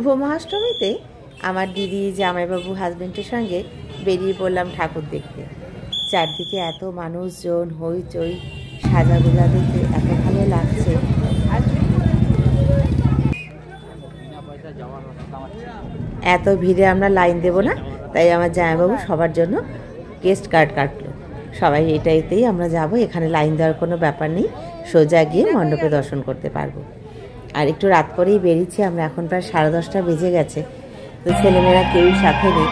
শুভ মহাষ্টমীতে আমার দিদি জামাইবাবু হাজবেন্ডের সঙ্গে বেরিয়ে পড়লাম ঠাকুর দেখতে। চারদিকে এত মানুষজন, হইচই, সাজাগোজা দেখে এত ভালো লাগছে। এত ভিড়ে আমরা লাইন দেব না, তাই আমার জামাইবাবু সবার জন্য গেস্ট কার্ড কাটলো। সবাই এটাইতেই আমরা যাব, এখানে লাইন দেওয়ার কোনো ব্যাপার নেই, সোজা গিয়ে মণ্ডপে দর্শন করতে পারবো। আর একটু রাত করেই বেরিয়েছি আমরা, এখন প্রায় 10:30 বেজে গেছে, তো ছেলেমেয়েরা কেউই সাথে নেই।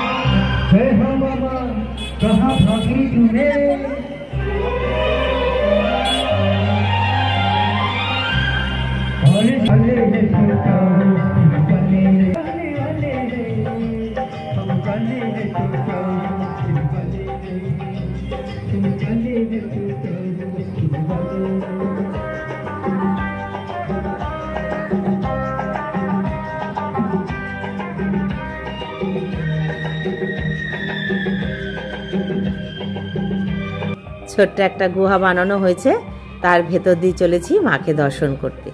ছোট্ট একটা গুহা বানানো হয়েছে, তার ভেতর দিয়ে চলেছি মাকে দর্শন করতে।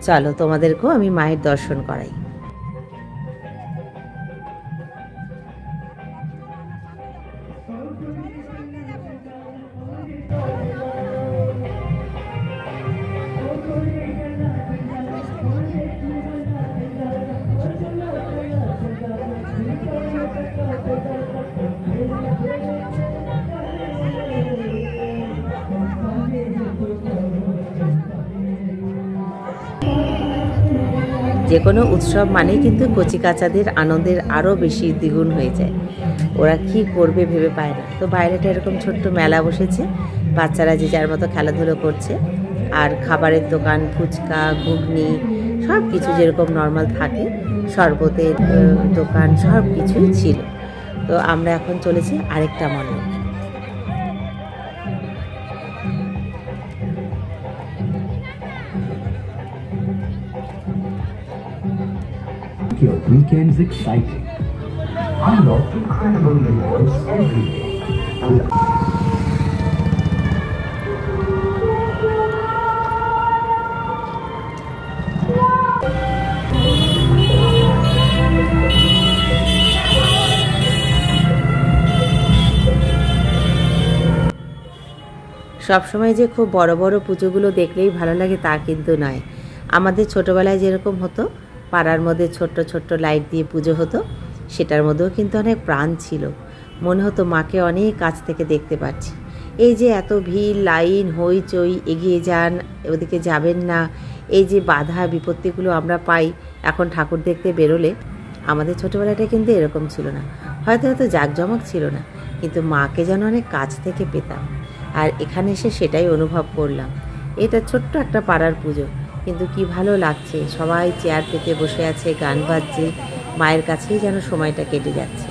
চলো তোমাদেরকেও আমি মায়ের দর্শন করাই। যে কোনো উৎসব মানেই কিন্তু কচিকাচাদের আনন্দের আরও বেশি দ্বিগুণ হয়ে যায়। ওরা কি করবে ভেবে পায় না। তো বাইরেটা এরকম ছোট্ট মেলা বসেছে, বাচ্চারা যে যার মতো খেলাধুলো করছে, আর খাবারের দোকান, ফুচকা, ঘুগনি, সব কিছু যেরকম নর্মাল থাকে, শরবতের দোকান, সব কিছুই ছিল। তো আমরা এখন চলেছি আরেকটা মণ্ডপ। Your weekend's exciting. Unlock incredible rewards every day. সবসময় যে খুব বড় বড় পুজোগুলো দেখলেই ভালো লাগে তা কিন্তু নয়। আমাদের ছোটোবেলায় যেরকম হতো, পাড়ার মধ্যে ছোট্ট ছোট্ট লাইট দিয়ে পুজো হতো, সেটার মধ্যেও কিন্তু অনেক প্রাণ ছিল। মনে হতো মাকে অনেক কাছ থেকে দেখতে পাচ্ছি। এই যে এত ভিড়, লাইন, হইচই, এগিয়ে যান, ওদিকে যাবেন না, এই যে বাধা বিপত্তিগুলো আমরা পাই এখন ঠাকুর দেখতে বেরোলে, আমাদের ছোটোবেলাটা কিন্তু এরকম ছিল না। হয়তো এত জাঁকজমক ছিল না, কিন্তু মাকে যেন অনেক কাছ থেকে পেতাম। আর এখানে এসে সেটাই অনুভব করলাম। এটা ছোট্ট একটা পাড়ার পুজো, কিন্তু কি ভালো লাগছে। সবাই চেয়ার পেতে বসে আছে, গান বাজছে, মায়ের কাছেই যেন সময়টা কেটে যাচ্ছে।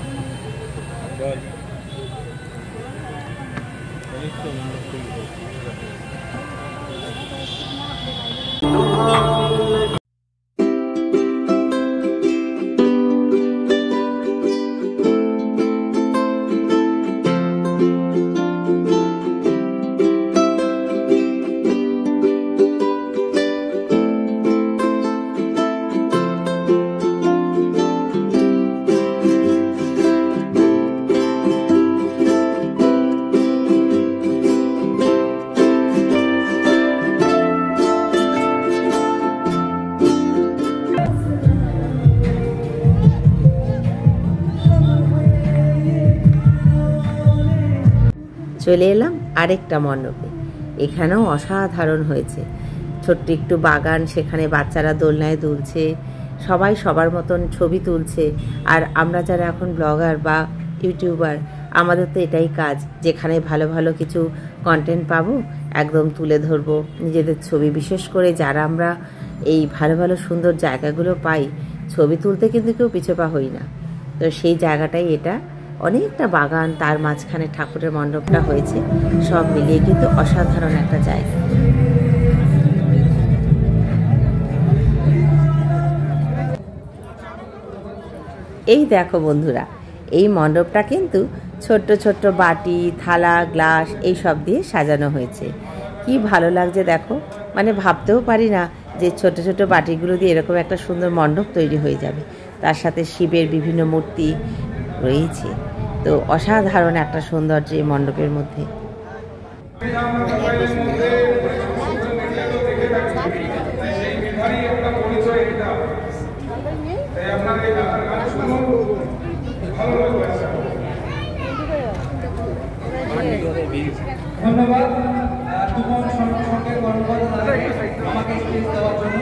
চলে এলাম আরেকটা মণ্ডপে। এখানেও অসাধারণ হয়েছে, ছোট্ট একটু বাগান, সেখানে বাচ্চারা দোলনায় দুলছে, সবাই সবার মতন ছবি তুলছে। আর আমরা যারা এখন ব্লগার বা ইউটিউবার, আমাদের তো এটাই কাজ, যেখানে ভালো ভালো কিছু কন্টেন্ট পাবো একদম তুলে ধরবো নিজেদের ছবি। বিশেষ করে যারা আমরা এই ভালো ভালো সুন্দর জায়গাগুলো পাই, ছবি তুলতে কিন্তু কেউ পিছপা হই না। তো সেই জায়গাটাই এটা, অনেকটা বাগান, তার মাঝখানে ঠাকুরের মণ্ডপটা হয়েছে, সব মিলিয়ে কিন্তু অসাধারণ একটা জায়গা। এই দেখো বন্ধুরা, এই মণ্ডপটা কিন্তু ছোট্ট ছোট্ট বাটি, থালা, গ্লাস এই সব দিয়ে সাজানো হয়েছে। কি ভালো লাগছে দেখো, মানে ভাবতেও পারি না যে ছোট ছোট বাটিগুলো দিয়ে এরকম একটা সুন্দর মণ্ডপ তৈরি হয়ে যাবে, তার সাথে শিবের বিভিন্ন মূর্তি রয়েছে। তো অসাধারণ একটা সৌন্দর্য এই মণ্ডপের মধ্যে। ধন্যবাদ তুমন সঙ্গে কর্মকর্তা আমাকে স্পেস দেওয়ার জন্য।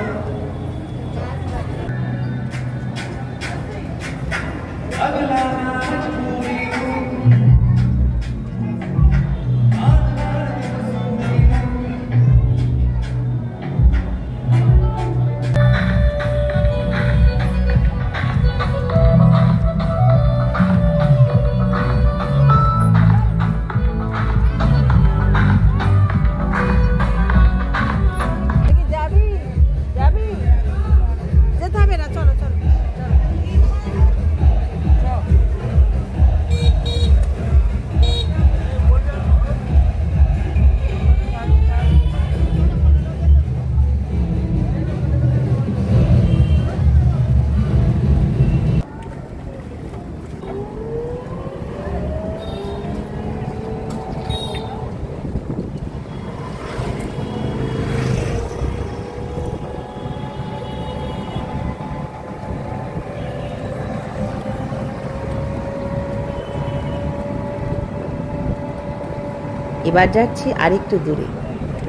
এবার যাচ্ছি আরেকটু দূরে,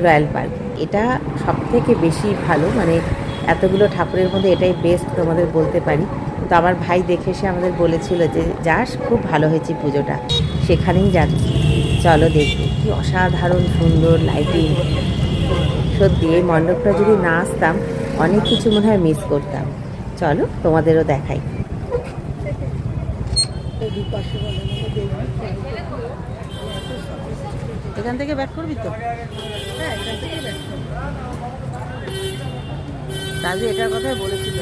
রয়্যাল পার্ক। এটা সব থেকে বেশি ভালো, মানে এতগুলো ঠাকুরের মধ্যে এটাই বেস্ট তোমাদের বলতে পারি। তো আমার ভাই দেখে এসে আমাদের বলেছিল যে যাস, খুব ভালো হয়েছে পুজোটা, সেখানেই যাচ্ছি, চলো দেখবো। কি অসাধারণ সুন্দর লাইটিং! সত্যি এই মণ্ডপটা যদি না আসতাম অনেক কিছু মনে হয় মিস করতাম। চলো তোমাদেরও দেখাই। এখান থেকে ব্যাক করবি তো? হ্যাঁ, এখান থেকে ব্যাক করবি। দাদু এটার কথাই বলেছিল।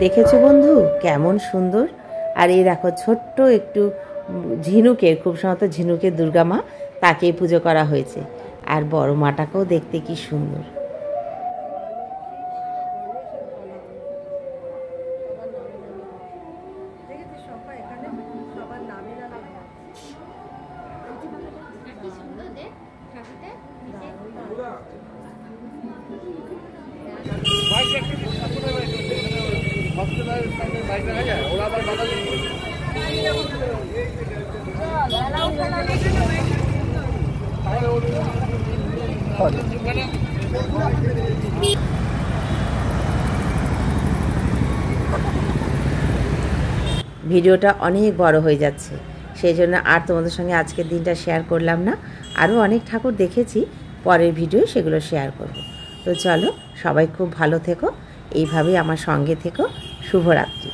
দেখেছো বন্ধু কেমন সুন্দর। আর এই দেখো ছোট্ট একটু ঝিনুকের, খুব সম্ভবত ঝিনুকের দুর্গা মা, তাকেই পুজো করা হয়েছে। আর বড় মাটাকেও দেখতে কি সুন্দর। ভিডিওটা অনেক বড় হয়ে যাচ্ছে, সেই জন্য আর তোমাদের সঙ্গে আজকের দিনটা শেয়ার করলাম না। আরও অনেক ঠাকুর দেখেছি, পরের ভিডিও সেগুলো শেয়ার করব। তো চলো, সবাই খুব ভালো থেকো, এইভাবেই আমার সঙ্গে থেকো। শুভরাত্রি।